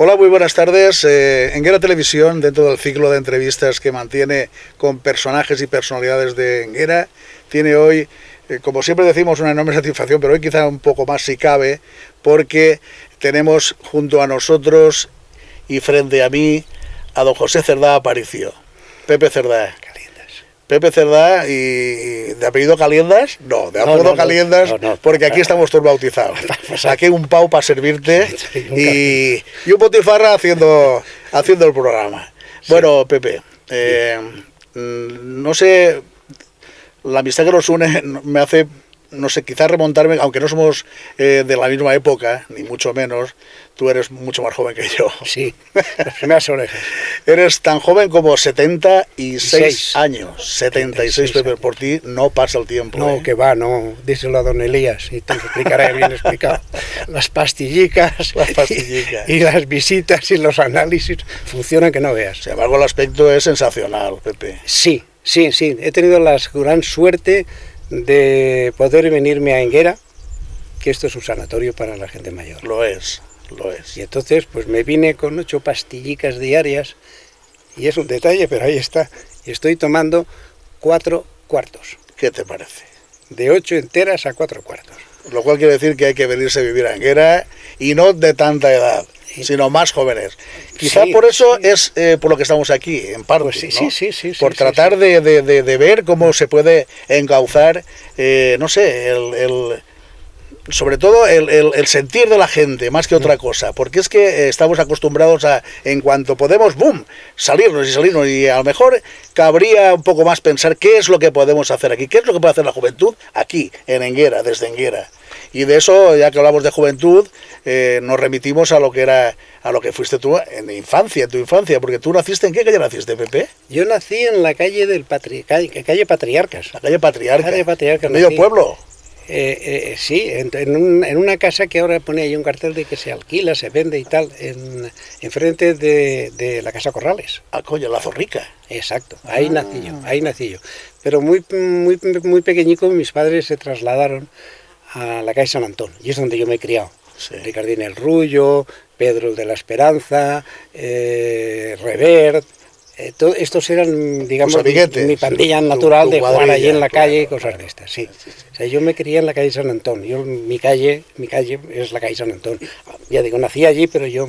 Hola, muy buenas tardes. Enguera Televisión, dentro del ciclo de entrevistas que mantiene con personajes y personalidades de Enguera, tiene hoy, como siempre decimos, una enorme satisfacción, pero hoy quizá un poco más si cabe, porque tenemos junto a nosotros y frente a mí a don José Cerdá Aparicio. Pepe Cerdá. Pepe Cerdá y de apellido Caliendas, no, de apodo Caliendas, porque aquí estamos todos bautizados. Saqué un pau para servirte y un botifarra haciendo el programa. Sí. Bueno, Pepe, no sé, la amistad que nos une me hace, no sé, quizás remontarme, aunque no somos de la misma época, ni mucho menos, tú eres mucho más joven que yo. Sí, las primeras orejas. Eres tan joven como 76 años. 76, Pepe, por ti no pasa el tiempo. No, que va, no, díselo a don Elías y te lo explicaré bien explicado. Las pastillicas y las visitas y los análisis funcionan que no veas. Sin embargo, el aspecto es sensacional, Pepe. Sí, he tenido la gran suerte de poder venirme a Enguera, que esto es un sanatorio para la gente mayor. Lo es. Y entonces pues me vine con 8 pastillicas diarias, y es un detalle, pero ahí está. Y estoy tomando 4 cuartos. ¿Qué te parece? De 8 enteras a 4 cuartos. Lo cual quiere decir que hay que venirse a vivir a Enguera, y no de tanta edad, sino más jóvenes. Quizá por eso es por lo que estamos aquí, en parte, pues ¿no? Por tratar de ver cómo se puede encauzar, no sé, sobre todo el sentir de la gente, más que otra cosa, porque es que estamos acostumbrados a, en cuanto podemos, ¡boom!, salirnos, y a lo mejor cabría un poco más pensar qué es lo que podemos hacer aquí, qué es lo que puede hacer la juventud aquí, en Enguera, desde Enguera. Y de eso, ya que hablamos de juventud, nos remitimos a lo que fuiste tú en tu infancia, porque tú naciste, ¿en qué calle naciste, Pepe? Yo nací en la calle calle Patriarcas. La calle Patriarcas. ¿Medio pueblo? Sí, en una casa que ahora pone ahí un cartel de que se alquila, se vende y tal, enfrente de la Casa Corrales. Ah, coño, la Zorrica. Exacto, ahí nací yo. Pero muy pequeñico mis padres se trasladaron a la calle San Antón, y es donde yo me he criado. Sí. Ricardín el Rullo, Pedro de la Esperanza, Revert. Estos eran, digamos, mi pandilla natural de jugar allí en la calle y cosas de estas, sí. O sea, yo me crié en la calle San Antón, mi calle es la calle San Antón. Ya digo, nací allí, pero yo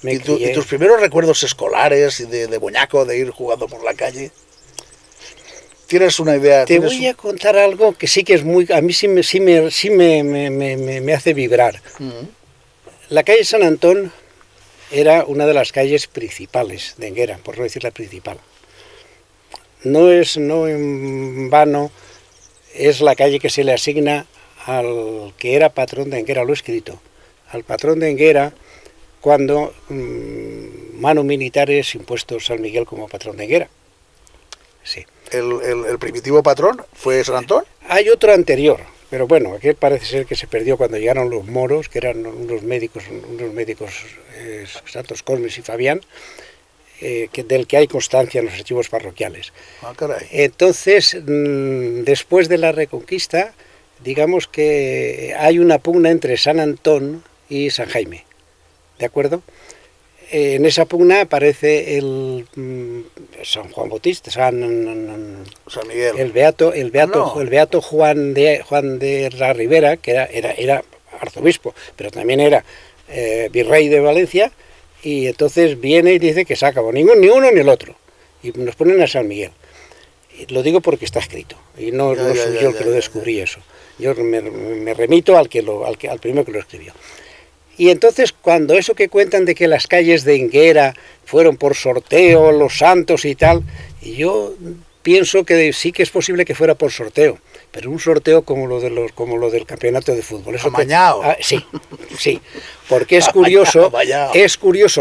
me crié. ¿Y tus primeros recuerdos escolares y de boñaco, de ir jugando por la calle? ¿Tienes una idea? Te voy a contar algo que sí que es muy... A mí sí me hace vibrar. La calle San Antón era una de las calles principales de Enguera, por no decir la principal. No en vano, es la calle que se le asigna al que era patrón de Enguera, lo he escrito, al patrón de Enguera, cuando mano militares impuesto San Miguel como patrón de Enguera. Sí. ¿El primitivo patrón fue San Antón? Hay otro anterior, pero bueno, aquel parece ser que se perdió cuando llegaron los moros, que eran unos médicos Santos Cosmes y Fabián, del que hay constancia en los archivos parroquiales. Ah, caray. Entonces, después de la Reconquista, digamos que hay una pugna entre San Antón y San Jaime, ¿de acuerdo? En esa pugna aparece el San Juan Bautista, San Miguel, el beato Juan de la Ribera, que era arzobispo, pero también era virrey de Valencia, y entonces viene y dice que se acabó ni uno ni el otro, y nos ponen a San Miguel. Y lo digo porque está escrito, y no soy yo el que lo descubrí eso. Yo me remito al primero que lo escribió. Y entonces, cuando eso que cuentan de que las calles de Enguera fueron por sorteo, los santos y tal, y yo pienso que sí que es posible que fuera por sorteo, pero un sorteo como lo del campeonato de fútbol. Eso amañado. Sí, porque es curioso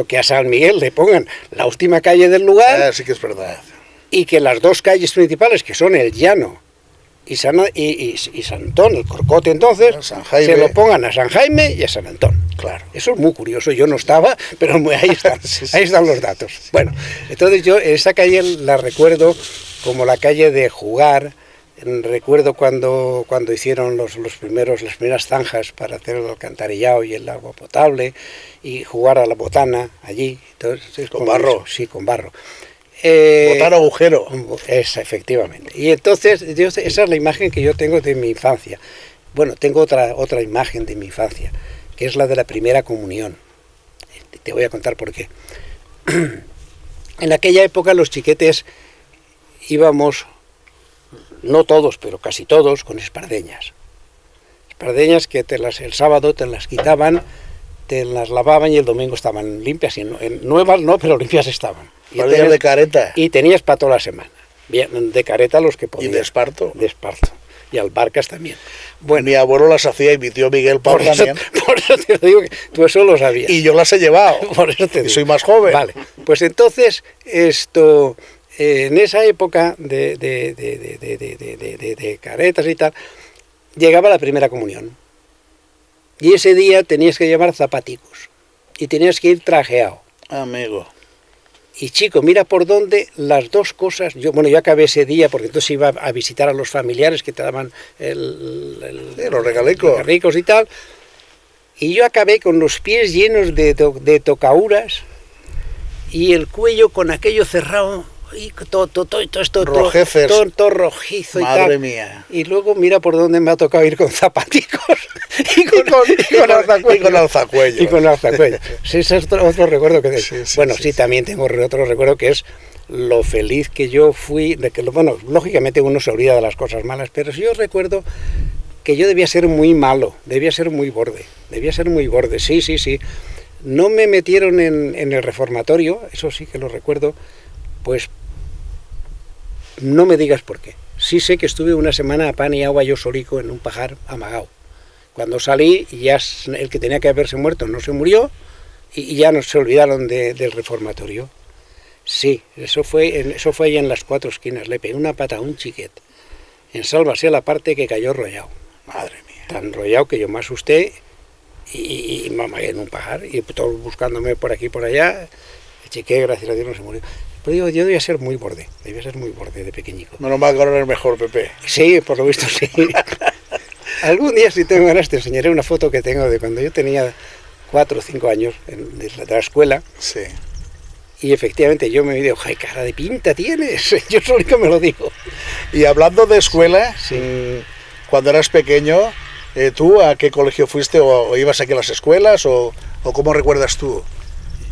que a San Miguel le pongan la última calle del lugar. Sí que es verdad. Y que las dos calles principales, que son el Llano y San Antón, el Corcote entonces, se lo pongan a San Jaime y a San Antón. Claro. Eso es muy curioso, yo no estaba, pero ahí están, ahí están los datos. Bueno, entonces yo esa calle la recuerdo como la calle de jugar, Recuerdo cuando hicieron las primeras zanjas para hacer el alcantarillado y el agua potable y jugar a la botana allí. Entonces, ¿Con barro? Sí, con barro. Botar agujero. Efectivamente. Y entonces, esa es la imagen que yo tengo de mi infancia. Bueno, tengo otra imagen de mi infancia, que es la de la primera comunión. Te voy a contar por qué. En aquella época los chiquetes íbamos, no todos, pero casi todos, con espardeñas. Espardeñas que el sábado te las quitaban, te las lavaban y el domingo estaban limpias. Y nuevas no, pero limpias estaban. ¿Tenías de careta? Y tenías para toda la semana. Bien, de careta los que podían. ¿Y de esparto? De esparto. Y albarcas también. Bueno, mi abuelo las hacía y mi tío Miguel Pau también. Por eso te lo digo, que tú eso lo sabías. Y yo las he llevado. Por eso te digo. Y soy más joven. Vale, pues entonces, en esa época de caretas y tal, llegaba la primera comunión. Y ese día tenías que llevar zapaticos. Y tenías que ir trajeado. Amigo. Y chico, mira por dónde las dos cosas, yo acabé ese día porque entonces iba a visitar a los familiares que te daban los regalicos ricos y tal, y yo acabé con los pies llenos de tocaduras y el cuello con aquello cerrado y todo esto rojeces, todo rojizo y tal. Madre mía. Y luego mira por dónde me ha tocado ir con zapaticos y con alzacuello. Y con alzacuello. Sí, ese es otro recuerdo que tengo. Sí, también tengo otro recuerdo que es lo feliz que yo fui, bueno, lógicamente uno se olvida de las cosas malas, pero sí yo recuerdo que yo debía ser muy malo, debía ser muy borde, sí. No me metieron en el reformatorio, eso sí que lo recuerdo, pues no me digas por qué. Sí sé que estuve una semana a pan y agua yo solico en un pajar amagado. Cuando salí, ya el que tenía que haberse muerto no se murió y ya no se olvidaron del reformatorio. Sí, eso fue ahí en las 4 esquinas. Le pegué una pata a un chiquet. En sálvase la parte que cayó rollado. Madre mía. Tan rollado que yo me asusté y me amagué en un pajar. Y todos buscándome por aquí y por allá. El chiquet, gracias a Dios, no se murió. Pero digo, yo debía ser muy borde de pequeñico. Menos mal que ahora eres mejor, Pepe. Sí, por lo visto sí. Algún día, si tengo ganas, te enseñaré una foto que tengo de cuando yo tenía 4 o 5 años de la escuela. Sí. Y efectivamente yo me digo, ¡ay, cara de pinta tienes! Yo solito me lo digo. Y hablando de escuela, sí. Cuando eras pequeño, ¿tú a qué colegio fuiste? ¿O ibas aquí a las escuelas? ¿O cómo recuerdas tú?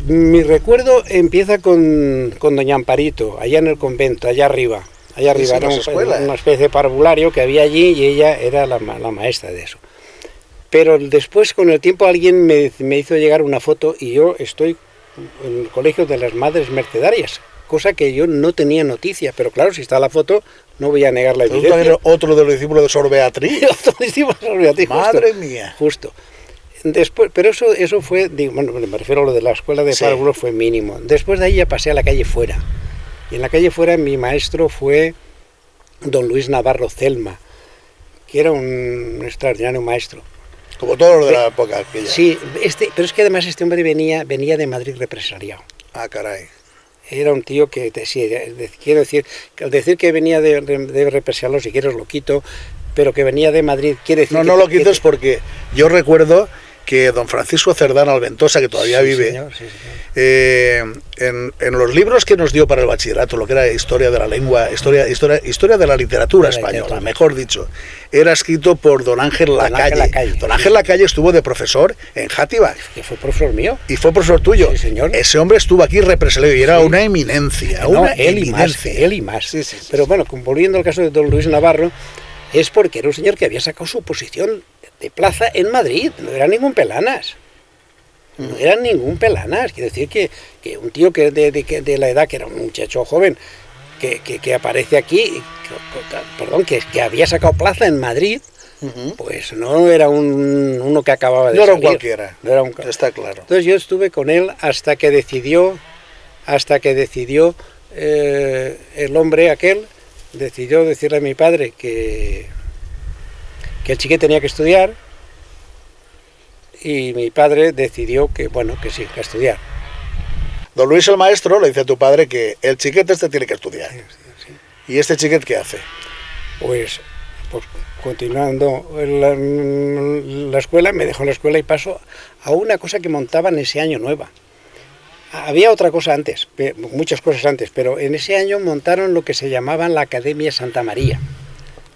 Mi recuerdo empieza con doña Amparito, allá en el convento, allá arriba. Era una especie de parvulario que había allí y ella era la maestra de eso. Pero después, con el tiempo, alguien me hizo llegar una foto y yo estoy en el colegio de las Madres Mercedarias, cosa que yo no tenía noticia, pero claro, si está la foto, no voy a negar la evidencia. ¿Tú eres otro de los discípulos de Sor Beatriz? Otro discípulo de Sor Beatriz, Madre mía. Justo. Después, pero eso fue, bueno, me refiero a lo de la escuela de párvulos, fue mínimo. Después de ahí ya pasé a la calle Fuera. Y en la calle Fuera mi maestro fue don Luis Navarro Celma, que era un extraordinario maestro. Como todos los de la época aquella. Sí, pero es que además este hombre venía de Madrid represaliado. Ah, caray. Era un tío que, quiero decir, al decir que venía de represaliado, si quieres lo quito, pero que venía de Madrid, quiere decir... No lo quites porque yo recuerdo que don Francisco Cerdán Alventosa, que todavía vive, señor, sí, señor. En los libros que nos dio para el bachillerato, lo que era historia de la lengua, historia de la literatura española, mejor dicho, era escrito por don Ángel Lacalle. Don Ángel Lacalle estuvo de profesor en Játiva. Que fue profesor mío. Y fue profesor tuyo. Sí, señor. Ese hombre estuvo aquí represaliado y era una eminencia. Él y más. Sí. Pero bueno, volviendo al caso de don Luis Navarro, es porque era un señor que había sacado su posición de plaza en Madrid, no era ningún pelanas. No eran ningún pelanas, quiere decir que un tío que de la edad, que era un muchacho joven, que aparece aquí, que había sacado plaza en Madrid, pues no era uno que acababa de salir. No era cualquiera, no era un está claro. Entonces yo estuve con él hasta que decidió el hombre aquel, decidió decirle a mi padre que el chiquillo tenía que estudiar, y mi padre decidió que sí, que estudiar. Don Luis el maestro le dice a tu padre que el chiquete tiene que estudiar. Sí. ¿Y este chiquete qué hace? pues continuando la escuela, me dejo la escuela y paso a una cosa que montaban ese año nueva. Había otra cosa antes, muchas cosas antes, pero en ese año montaron lo que se llamaba la Academia Santa María.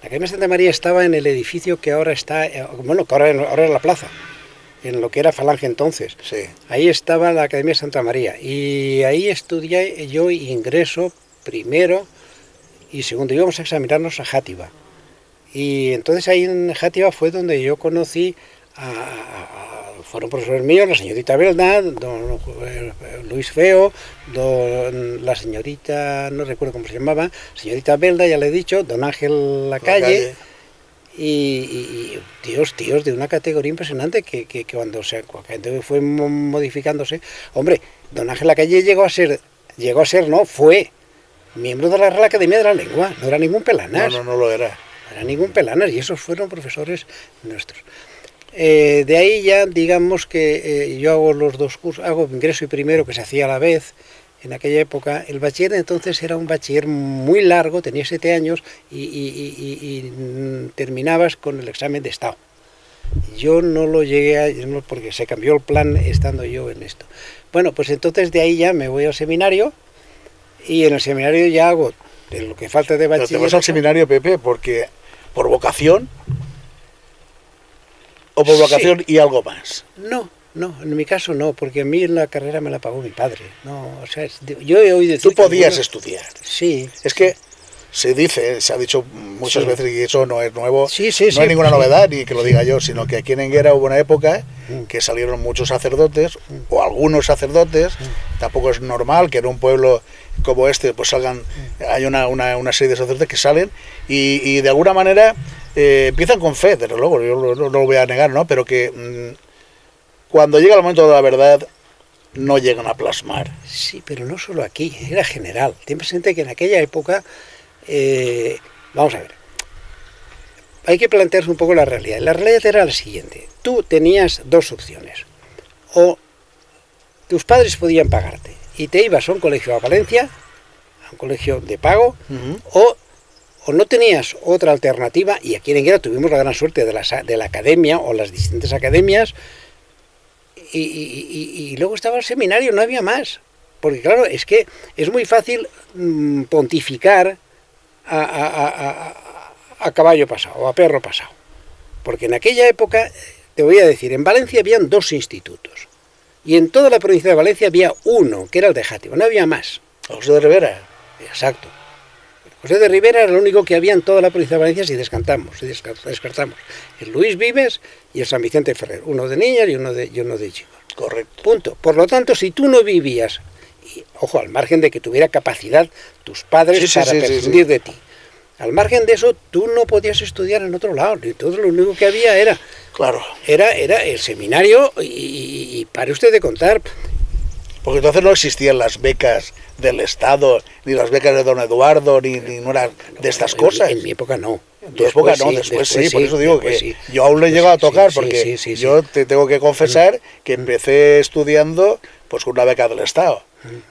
La Academia Santa María estaba en el edificio que ahora está, bueno, que ahora es la plaza, en lo que era Falange entonces. Sí. Ahí estaba la Academia Santa María y ahí estudié yo ingreso primero y segundo. Íbamos a examinarnos a Játiva. Y entonces ahí en Játiva fue donde yo conocí fueron profesores míos, la señorita Belda, don Luis Feo, la señorita, no recuerdo cómo se llamaba, señorita Belda, ya le he dicho, don Ángel Lacalle, y tíos de una categoría impresionante que cuando fue modificándose, hombre, don Ángel Lacalle fue miembro de la Real Academia de la Lengua, no era ningún pelanas. No lo era. No era ningún pelanas, y esos fueron profesores nuestros. De ahí ya, digamos que yo hago los dos cursos, hago ingreso y primero, que se hacía a la vez en aquella época. El bachiller entonces era un bachiller muy largo, tenía 7 años y terminabas con el examen de Estado. Yo no lo llegué porque se cambió el plan estando yo en esto. Bueno, pues entonces de ahí ya me voy al seminario y en el seminario ya hago de lo que falta de bachiller. Pero te vas al seminario, Pepe, porque por vocación... ¿O por vocación y algo más? No, en mi caso no, porque a mí la carrera me la pagó mi padre. No, o sea, yo he oído decir... Tú podías estudiar. Sí. Es que se ha dicho muchas veces, y eso no es nuevo, no hay ninguna novedad, ni que lo diga yo, sino que aquí en Enguera hubo una época que salieron muchos sacerdotes, o algunos sacerdotes. Tampoco es normal que en un pueblo como este pues salgan, hay una serie de sacerdotes que salen y de alguna manera... empiezan con fe, desde luego, yo no lo voy a negar, ¿no? Pero que cuando llega el momento de la verdad no llegan a plasmar. Sí, pero no solo aquí, era general. Ten presente que en aquella época, vamos a ver, hay que plantearse un poco la realidad. La realidad era la siguiente: tú tenías dos opciones, o tus padres podían pagarte y te ibas a un colegio a Valencia, a un colegio de pago, o no tenías otra alternativa, y aquí en Enguera tuvimos la gran suerte de la academia o las distintas academias, y luego estaba el seminario, no había más. Porque claro, es que es muy fácil pontificar a caballo pasado, o a perro pasado. Porque en aquella época, te voy a decir, en Valencia habían 2 institutos, y en toda la provincia de Valencia había uno, que era el de Játiva, no había más. José de Rivera. Exacto. José de Rivera era el único que había en toda la provincia de Valencia si descartamos. El Luis Vives y el San Vicente Ferrer, uno de niñas y uno de chicos. Correcto. Punto. Por lo tanto, si tú no vivías, y, ojo, al margen de que tuviera capacidad tus padres para prescindir de ti, al margen de eso, tú no podías estudiar en otro lado. Entonces lo único que había era el seminario y pare usted de contar. Porque entonces no existían las becas del Estado, ni las becas de don Eduardo, ni ninguna de estas cosas. En mi época no. En tu época no, después sí, por eso digo que yo aún le he llegado a tocar, porque yo te tengo que confesar que empecé estudiando pues con una beca del Estado.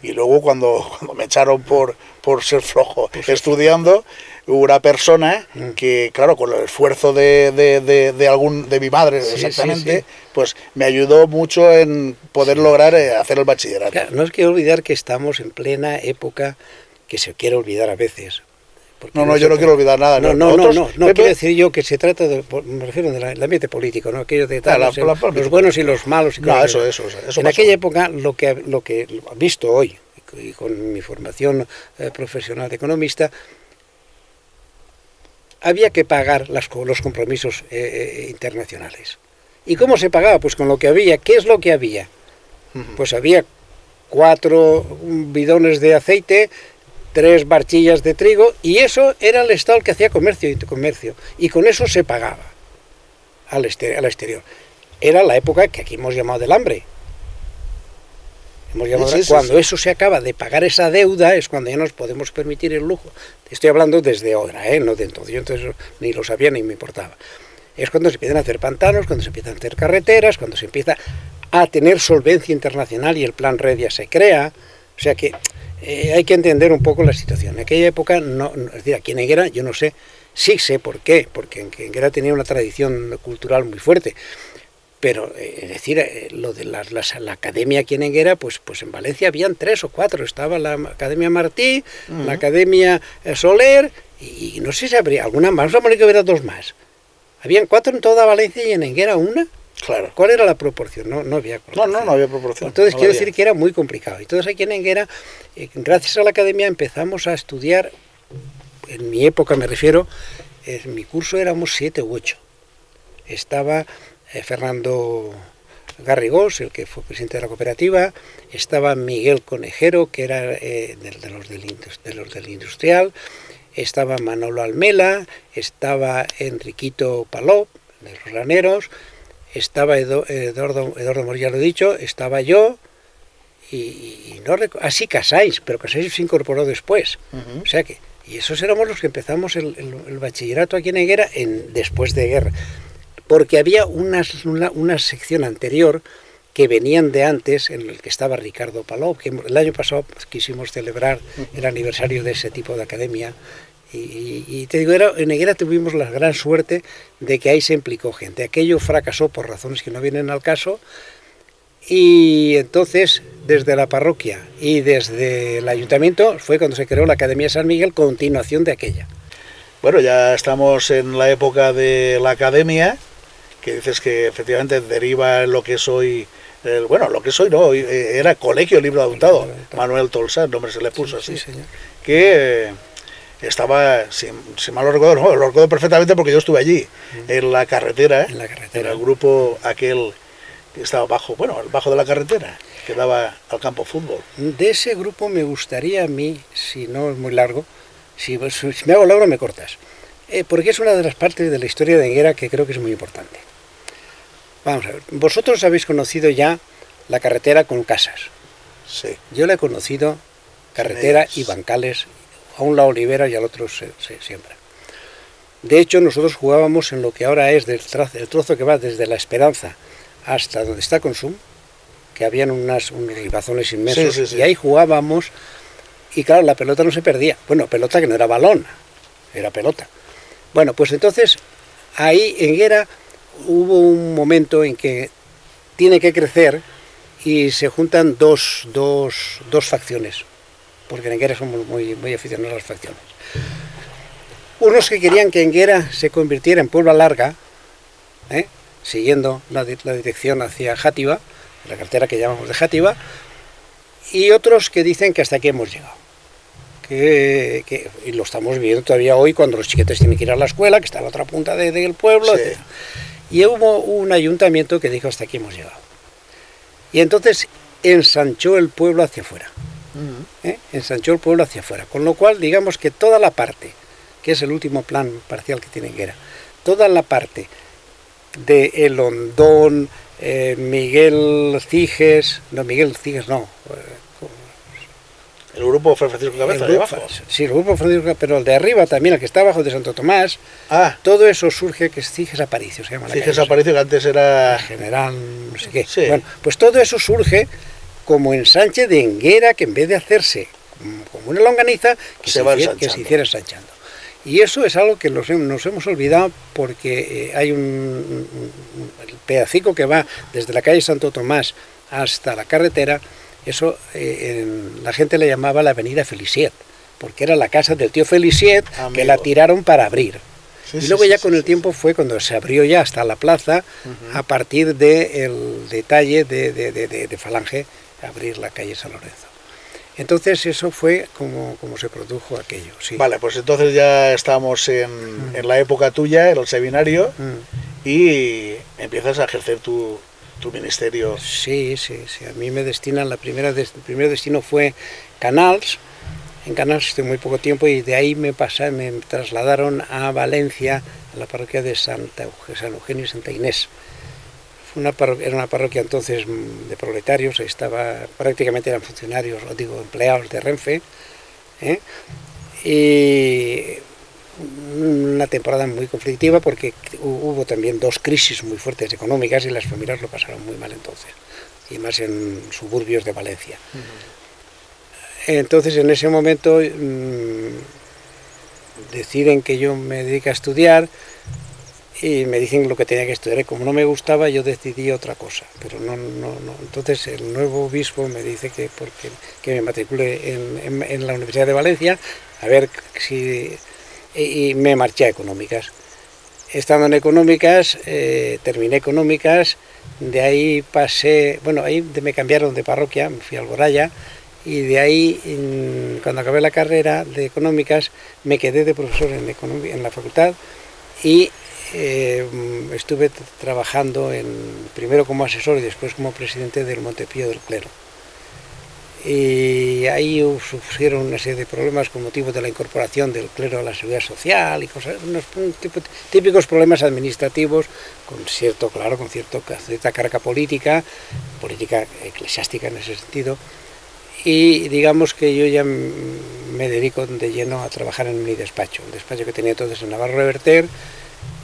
Y luego cuando me echaron por ser flojo estudiando, hubo una persona que, claro, con el esfuerzo de mi madre, exactamente, pues me ayudó mucho en poder lograr hacer el bachillerato. Claro, no es que olvidar que estamos en plena época que se quiere olvidar a veces. No, yo no quiero olvidar nada. No quiero decir yo que se trata me refiero del ambiente político, ¿no? Aquello de los buenos y los malos. Eso en aquella época, lo que he visto hoy, y con mi formación profesional de economista, había que pagar los compromisos internacionales. ¿Y cómo se pagaba? Pues con lo que había. ¿Qué es lo que había? Pues había 4 bidones de aceite, 3 barchillas de trigo, y eso era el Estado el que hacía comercio, y con eso se pagaba al exterior. Era la época que aquí hemos llamado del hambre. Cuando eso se acaba de pagar esa deuda es cuando ya nos podemos permitir el lujo. Estoy hablando desde ahora, no de entonces. Yo entonces ni lo sabía ni me importaba. Es cuando se empiezan a hacer pantanos, cuando se empiezan a hacer carreteras, cuando se empieza a tener solvencia internacional y el plan Redia se crea. O sea que hay que entender un poco la situación. En aquella época, es decir, aquí en Enguera, yo no sé Sí sé por qué, porque Enguera tenía una tradición cultural muy fuerte. Pero, es decir, lo de la academia aquí en Enguera, pues en Valencia habían 3 o 4. Estaba la Academia Martí, la Academia Soler, y no sé si habría alguna más, vamos a poner que hubiera 2 más. Habían 4 en toda Valencia y en Enguera 1. Claro. ¿Cuál era la proporción? No había proporción. No había proporción. Entonces, no quiero había. decir que era muy complicado. Entonces, aquí en Enguera, gracias a la academia, empezamos a estudiar, en mi época me refiero, en mi curso éramos 7 u 8. Estaba Fernando Garrigós, el que fue presidente de la cooperativa, estaba Miguel Conejero, que era de los del Industrial, estaba Manolo Almela, estaba Enriquito Palop, de los Graneros, estaba Eduardo Morilla, lo he dicho, estaba yo, y no así Casáis, pero Casáis se incorporó después. O sea que, y esos éramos los que empezamos el bachillerato aquí en Enguera después de guerra. Porque había una sección anterior que venían de antes, en el que estaba Ricardo Palop, que el año pasado quisimos celebrar el aniversario de ese tipo de academia, y te digo, en Enguera tuvimos la gran suerte de que ahí se implicó gente. Aquello fracasó por razones que no vienen al caso, y entonces desde la parroquia y desde el ayuntamiento fue cuando se creó la Academia San Miguel, continuación de aquella. Bueno, ya estamos en la época de la academia, que dices que efectivamente deriva en lo que es hoy, lo que es hoy no, era Colegio Libro Adultado, Manuel Tolsá, nombre se le puso así, sí, señor. Que estaba, si mal lo recuerdo, no, lo recuerdo perfectamente porque yo estuve allí, en la carretera, en el grupo aquel que estaba bajo de la carretera, que daba al campo fútbol. De ese grupo me gustaría a mí, si no es muy largo, si me hago largo me cortas, porque es una de las partes de la historia de Enguera que creo que es muy importante. Vamos a ver, vosotros habéis conocido ya la carretera con casas. Sí. Yo la he conocido carretera y bancales, a un lado olivera y al otro se siembra. De hecho, nosotros jugábamos en lo que ahora es el trozo que va desde La Esperanza hasta donde está Consum, que habían unos ribazones inmensos, sí. Y ahí jugábamos, y claro, la pelota no se perdía. Bueno, pelota que no era balón, era pelota. Bueno, pues entonces, ahí en Enguera hubo un momento en que tiene que crecer y se juntan dos facciones, porque en Enguera somos muy aficionados a las facciones. Unos que querían que Enguera se convirtiera en Puebla Larga, siguiendo la dirección hacia Játiva, la carretera que llamamos de Játiva, y otros que dicen que hasta aquí hemos llegado. Y lo estamos viendo todavía hoy cuando los chiquetes tienen que ir a la escuela, que está a la otra punta del pueblo, sí. Etc. Y hubo un ayuntamiento que dijo hasta aquí hemos llegado. Y entonces ensanchó el pueblo hacia afuera. Ensanchó el pueblo hacia afuera. Con lo cual, digamos que toda la parte, que es el último plan parcial que tiene Enguera, toda la parte de El Hondón, Miguel Ciges no, el grupo Francisco Cabeza de abajo. Sí, el grupo Francisco, pero el de arriba también, el que está abajo de Santo Tomás. Todo eso surge, que es Ciges Aparicio, se llama la calle. Ciges Aparicio, que antes era general, no sé qué. Sí. Bueno, pues todo eso surge como ensanche de Enguera, que en vez de hacerse como una longaniza, que se hiciera ensanchando. Y eso es algo que nos hemos olvidado, porque hay el pedacico que va desde la calle Santo Tomás hasta la carretera. Eso la gente le llamaba la avenida Feliciet, porque era la casa del tío Feliciet, que la tiraron para abrir. Y luego ya con el tiempo fue cuando se abrió ya hasta la plaza, a partir del detalle de Falange, abrir la calle San Lorenzo. Entonces eso fue como se produjo aquello. Sí. Vale, pues entonces ya estamos en la época tuya, en el seminario, y empiezas a ejercer tu ministerio. Sí. A mí me destinan, el primer destino fue Canals. En Canals estuve muy poco tiempo y de ahí me trasladaron a Valencia, a la parroquia de San Eugenio y Santa Inés. Era una parroquia entonces de proletarios, prácticamente eran funcionarios, empleados de Renfe, y una temporada muy conflictiva porque hubo también 2 crisis muy fuertes económicas y las familias lo pasaron muy mal entonces, y más en suburbios de Valencia. Entonces en ese momento deciden que yo me dedique a estudiar y me dicen lo que tenía que estudiar. Y como no me gustaba, yo decidí otra cosa. Pero no. Entonces el nuevo obispo me dice que me matricule en la Universidad de Valencia, a ver si... Y me marché a Económicas. Estando en Económicas, terminé Económicas, de ahí pasé... Bueno, ahí me cambiaron de parroquia, me fui a Alboraya, y de ahí, cuando acabé la carrera de Económicas, me quedé de profesor en la facultad y estuve trabajando primero como asesor y después como presidente del Montepío del Clero. Y ahí surgieron una serie de problemas con motivo de la incorporación del clero a la seguridad social y cosas, unos típicos problemas administrativos con cierta carga política eclesiástica en ese sentido. Y digamos que yo ya me dedico de lleno a trabajar en mi despacho, un despacho que tenía entonces en Navarro Reverter,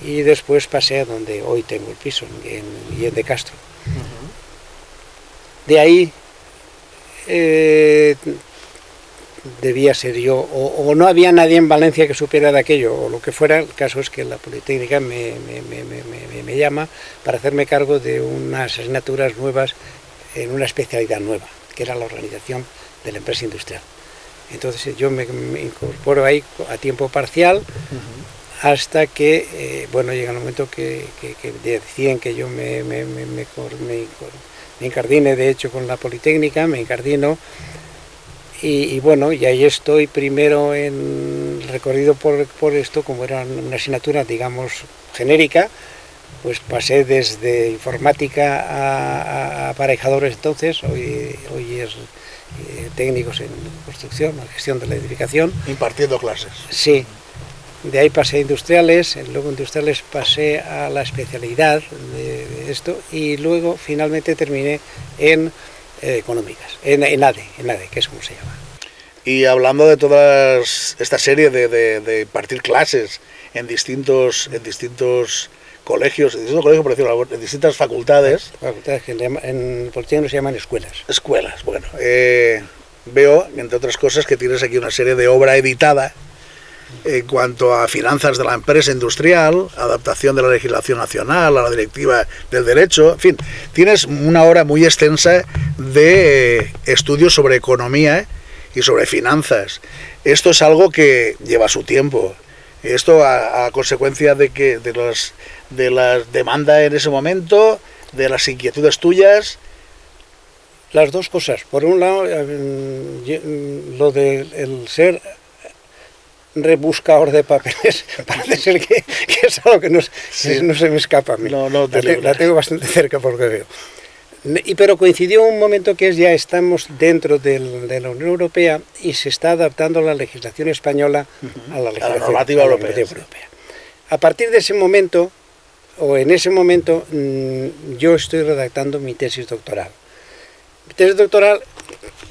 y después pasé a donde hoy tengo el piso, en Guillén de Castro. De ahí debía ser yo, o no había nadie en Valencia que supiera de aquello, o lo que fuera. El caso es que la Politécnica me llama para hacerme cargo de unas asignaturas nuevas en una especialidad nueva, que era la organización de la empresa industrial. Entonces yo me incorporo ahí a tiempo parcial, hasta que, llega el momento que deciden que yo me incardine, de hecho, con la Politécnica, me incardino, y ahí estoy primero en recorrido por esto, como era una asignatura, digamos, genérica, pues pasé desde informática a aparejadores entonces, hoy es técnicos en construcción, en gestión de la edificación. Impartiendo clases. Sí. De ahí pasé a industriales, luego industriales pasé a la especialidad de esto, y luego finalmente terminé en Económicas, en ADE, que es como se llama. Y hablando de toda esta serie de impartir clases en distintos colegios, por decirlo, en distintas facultades. Facultades que en Politécnico se llaman escuelas. Escuelas, bueno. Veo, entre otras cosas, que tienes aquí una serie de obra editada en cuanto a finanzas de la empresa industrial, adaptación de la legislación nacional a la directiva del derecho, en fin, tienes una obra muy extensa de estudios sobre economía y sobre finanzas. Esto es algo que lleva su tiempo. Esto a consecuencia de la demanda en ese momento, de las inquietudes tuyas. Las dos cosas. Por un lado, lo del ser rebuscador de papeles, parece ser que es algo que no se me escapa a mí. La tengo bastante cerca por lo que veo. Pero coincidió un momento que ya estamos dentro de la Unión Europea y se está adaptando la legislación española a la legislación normativa europea. A partir de ese momento, yo estoy redactando mi tesis doctoral. Mi tesis doctoral,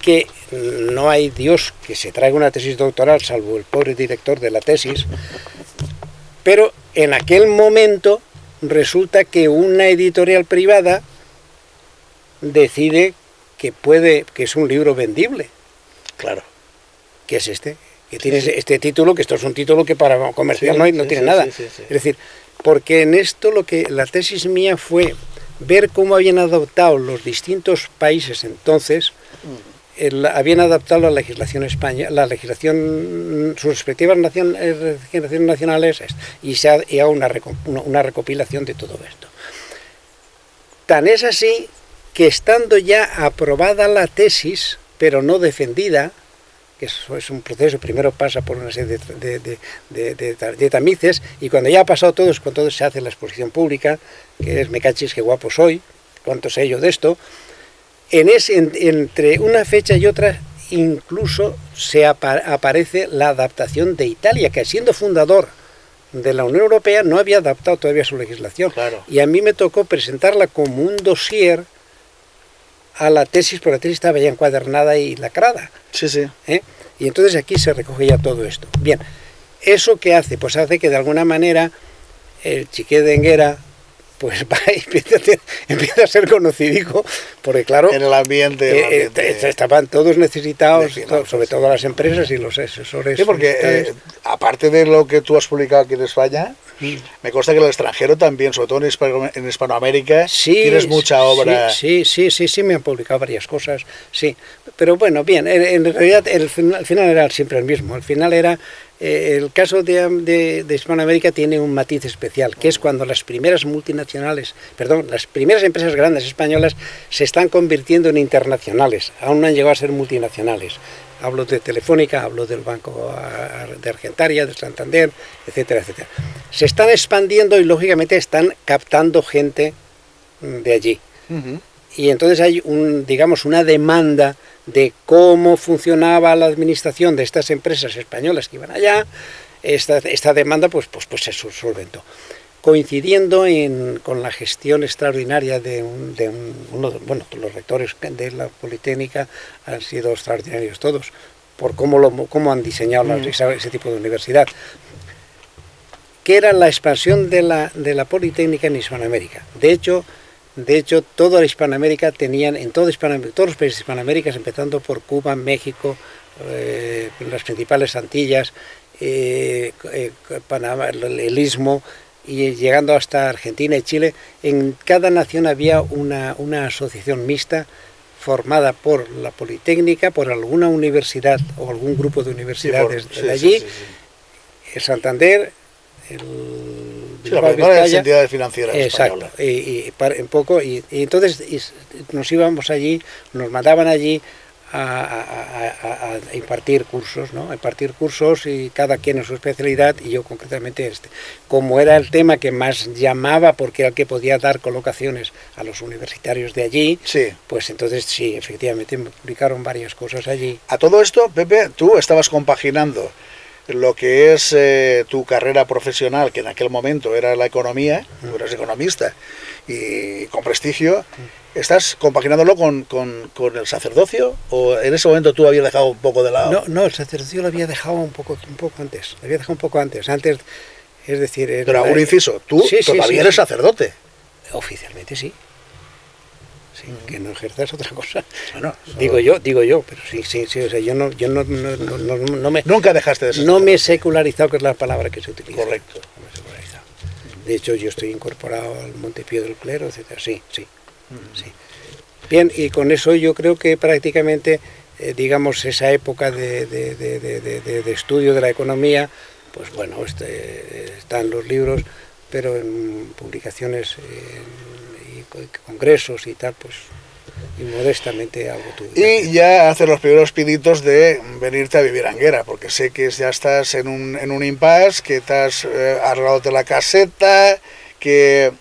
que no hay Dios que se traiga una tesis doctoral, salvo el pobre director de la tesis, pero en aquel momento resulta que una editorial privada decide que es un libro vendible. Claro. Que es este, que tiene este título, que esto es un título que para comercial no tiene nada. Es decir, porque en esto la tesis mía fue ver cómo habían adoptado los distintos países entonces, habían adaptado la legislación española, sus respectivas legislaciones nacionales, y se ha una recopilación de todo esto. Tan es así que, estando ya aprobada la tesis, pero no defendida, que eso es un proceso, primero pasa por una serie de tamices, y cuando ya ha pasado todo, es cuando se hace la exposición pública, que es me cachis qué guapo soy, cuánto sé yo de esto. Entre una fecha y otra, incluso aparece la adaptación de Italia, que siendo fundador de la Unión Europea no había adaptado todavía su legislación. Claro. Y a mí me tocó presentarla como un dossier a la tesis, porque la tesis estaba ya encuadernada y lacrada. Sí, sí. Y entonces aquí se recoge ya todo esto. Bien, ¿eso qué hace? Pues hace que de alguna manera el Chiquet de Enguera pues va y empieza a ser conocidico, porque claro, en el ambiente, estaban todos necesitados, sobre todo las empresas y los asesores. Sí, porque aparte de lo que tú has publicado aquí en España, me consta que en el extranjero también, sobre todo en Hispanoamérica, tienes mucha obra. Sí, me han publicado varias cosas, sí. Pero bueno, bien, en realidad el final era siempre el mismo. Al final era, el caso de Hispanoamérica tiene un matiz especial, que es cuando las primeras las primeras empresas grandes españolas se están convirtiendo en internacionales, aún no han llegado a ser multinacionales. Hablo de Telefónica, hablo del Banco de Argentaria, de Santander, etcétera, etcétera. Se están expandiendo y lógicamente están captando gente de allí. Y entonces hay una demanda de cómo funcionaba la administración de estas empresas españolas que iban allá. Esta demanda pues se solventó. Coincidiendo con la gestión extraordinaria de los rectores de la Politécnica han sido extraordinarios todos, por cómo han diseñado ese tipo de universidad, que era la expansión de la Politécnica en Hispanoamérica. De hecho, toda la Hispanoamérica todos los países de Hispanoamérica, empezando por Cuba, México, las principales Antillas, Panamá, el Istmo, y llegando hasta Argentina y Chile, en cada nación había una asociación mixta formada por la Politécnica, por alguna universidad o algún grupo de universidades de allí, el Santander, las principales entidades financieras españolas. Exacto, y entonces nos íbamos allí, nos mandaban allí a impartir cursos, ¿no? A impartir cursos, y cada quien en su especialidad, y yo concretamente como era el tema que más llamaba, porque era el que podía dar colocaciones a los universitarios de allí, pues entonces sí, efectivamente me publicaron varias cosas allí. A todo esto, Pepe, tú estabas compaginando lo que es tu carrera profesional, que en aquel momento era la economía, tú eras economista y con prestigio. ¿Estás compaginándolo con el sacerdocio, o en ese momento tú habías dejado un poco de lado? No, el sacerdocio lo había dejado un poco antes. Antes, es decir... Pero un inciso, tú todavía eres sacerdote. Oficialmente sí. Sí, que no ejerzas otra cosa. No, digo yo, pero sí, o sea, yo no me... Nunca dejaste de ser sacerdote. No me he secularizado, que es la palabra que se utiliza. Correcto. No me he secularizado. De hecho, yo estoy incorporado al Montepié del Clero, etcétera. Sí. Bien, y con eso yo creo que prácticamente, digamos, esa época de estudio de la economía, pues bueno, están los libros, pero en publicaciones y congresos y tal, pues inmodestamente algo tuve. Y ya haces los primeros pinitos de venirte a vivir a Anguera, porque sé que ya estás en un impasse, que te has arreglado la caseta, que...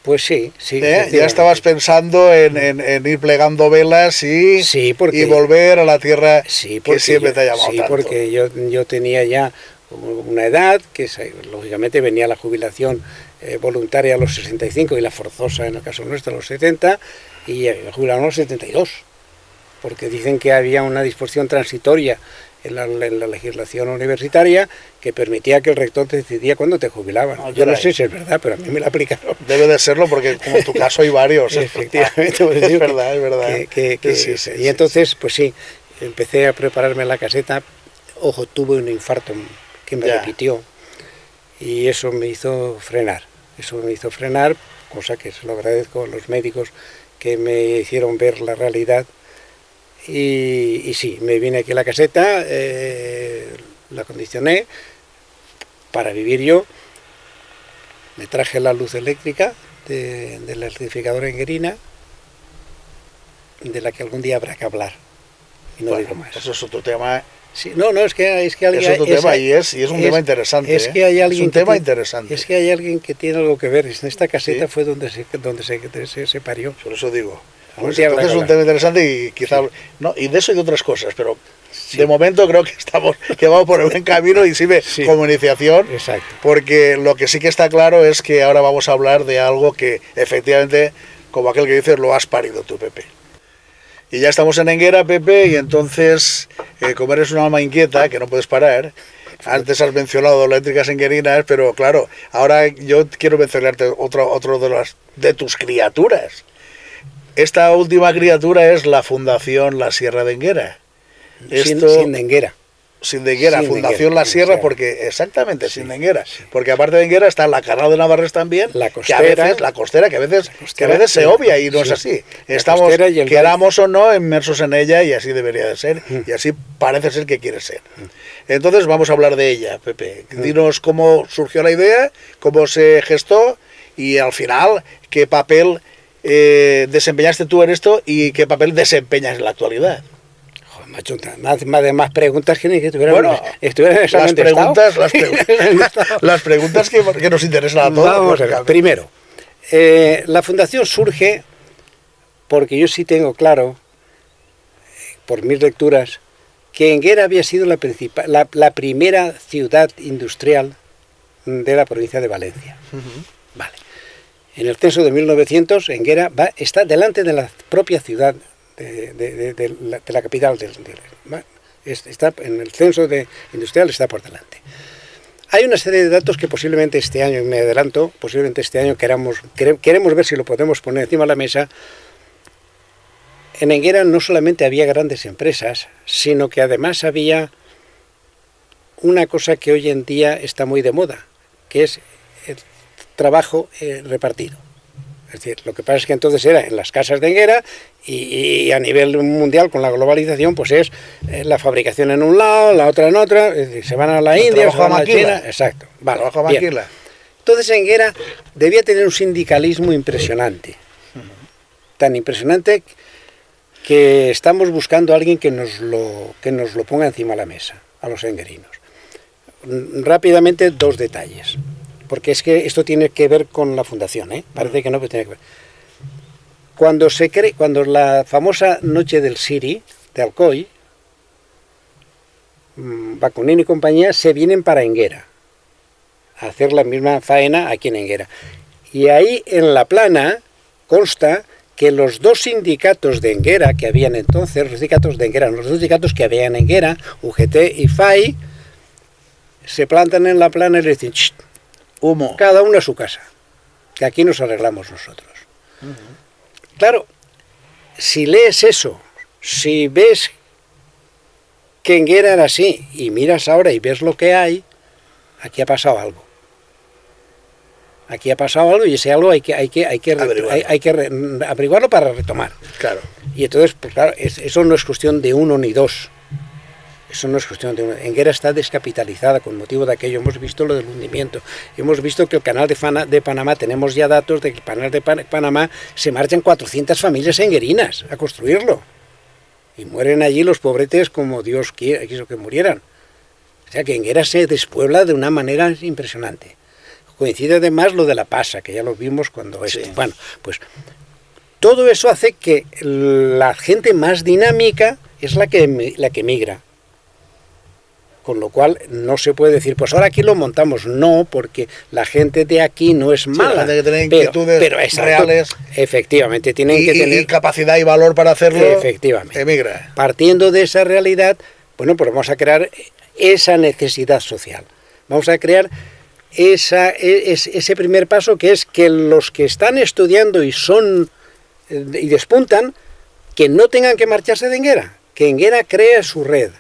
Pues sí. Ya estabas pensando en ir plegando velas y volver a la tierra que siempre te ha llamado tanto. Sí, porque yo tenía ya una edad que lógicamente venía la jubilación voluntaria a los 65 y la forzosa en el caso nuestro a los 70, y me jubilaron a los 72, porque dicen que había una disposición transitoria en la legislación universitaria que permitía que el rector te decidía cuándo te jubilaban. Yo no sé si es verdad, pero a mí me la aplicaron. Debe de serlo, porque como en tu caso hay varios. Efectivamente. Pues es verdad. Y entonces, pues sí, empecé a prepararme la caseta. Ojo, tuve un infarto que me repitió, y eso me hizo frenar. Cosa que se lo agradezco a los médicos que me hicieron ver la realidad. Y sí, me vine aquí a la caseta, la acondicioné para vivir yo, me traje la luz eléctrica de la electrificadora enguerina, de la que algún día habrá que hablar, y no digo más. Eso es otro tema. Sí, es que alguien... Es otro tema, y es un tema interesante. Es que hay alguien interesante. Es que hay alguien que tiene algo que ver. En esta caseta fue donde se parió. Por eso digo. Pues entonces es un tema interesante, y quizá y de eso y de otras cosas, pero de momento creo que vamos por el buen camino, y sirve como iniciación. Exacto. Porque lo que sí que está claro es que ahora vamos a hablar de algo que efectivamente, como aquel que dices, lo has parido tú, Pepe. Y ya estamos en Anguera, Pepe, y entonces, como eres un alma inquieta, que no puedes parar, Antes has mencionado eléctricas enguerinas, pero claro, ahora yo quiero mencionarte otro de tus criaturas. Esta última criatura es la Fundación La Sierra de Enguera. Sin de Enguera. Sin de Enguera, Fundación La Sierra, porque exactamente, sin de Enguera. Porque aparte de Enguera está la Canal de Navarres también, la costera, que a veces se obvia y no es así. Estamos, queramos o no, inmersos en ella y así debería de ser, y así parece ser que quiere ser. Entonces vamos a hablar de ella, Pepe. Dinos cómo surgió la idea, cómo se gestó y al final qué papel desempeñaste tú en esto y qué papel desempeñas en la actualidad. Macho, más preguntas que ni que estuvieran en examen las preguntas que nos interesan a todos. Vamos a ver. Primero, la fundación surge porque yo sí tengo claro, por mis lecturas, que Enguera había sido la primera ciudad industrial de la provincia de Valencia. Vale. En el censo de 1900, Enguera está delante de la propia ciudad de la capital está en el censo industrial, está por delante. Hay una serie de datos que posiblemente este año, me adelanto, posiblemente este año queremos ver si lo podemos poner encima de la mesa. En Enguera no solamente había grandes empresas, sino que además había una cosa que hoy en día está muy de moda, que es el trabajo repartido. Es decir, lo que pasa es que entonces era en las casas de Enguera y a nivel mundial con la globalización pues es la fabricación en un lado, la otra en otra, es decir, se van a la India, se van a la China, exacto. Vale, bien. Entonces Enguera debía tener un sindicalismo impresionante, tan impresionante que estamos buscando a alguien que nos lo ponga encima de la mesa, a los enguerinos. Rápidamente dos detalles. Porque es que esto tiene que ver con la fundación, ¿eh? Parece que no, pero tiene que ver. Cuando la famosa noche del Siri, de Alcoy, Bakunin y compañía se vienen para Enguera, a hacer la misma faena aquí en Enguera. Y ahí en La Plana consta que los dos sindicatos de Enguera que habían entonces, los dos sindicatos que habían en Enguera, UGT y FAI, se plantan en La Plana y le dicen, humo, cada uno a su casa, que aquí nos arreglamos nosotros. Claro, si lees eso, si ves que Enguera era así, y miras ahora y ves lo que hay, aquí ha pasado algo. Aquí ha pasado algo y ese algo hay que averiguarlo para retomar. Claro. Y entonces, pues claro, eso no es cuestión de uno ni dos. Eso no es cuestión de uno. Enguera está descapitalizada con motivo de aquello. Hemos visto lo del hundimiento. Hemos visto que el canal de Panamá, tenemos ya datos de que el canal de Panamá se marchan 400 familias enguerinas a construirlo. Y mueren allí los pobretes como Dios quiso que murieran. O sea que Enguera se despuebla de una manera impresionante. Coincide además lo de la pasa, que ya lo vimos cuando esto. Sí. Bueno, pues todo eso hace que la gente más dinámica es la que migra. Con lo cual no se puede decir, pues ahora aquí lo montamos. No, porque la gente de aquí no es mala. Sí, que tener inquietudes reales. Efectivamente, tienen que tener capacidad y valor para hacerlo. Efectivamente. Emigra. Partiendo de esa realidad, bueno, pues vamos a crear esa necesidad social. Vamos a crear ese primer paso, que es que los que están estudiando y despuntan, que no tengan que marcharse de Enguera, que Enguera crea su red.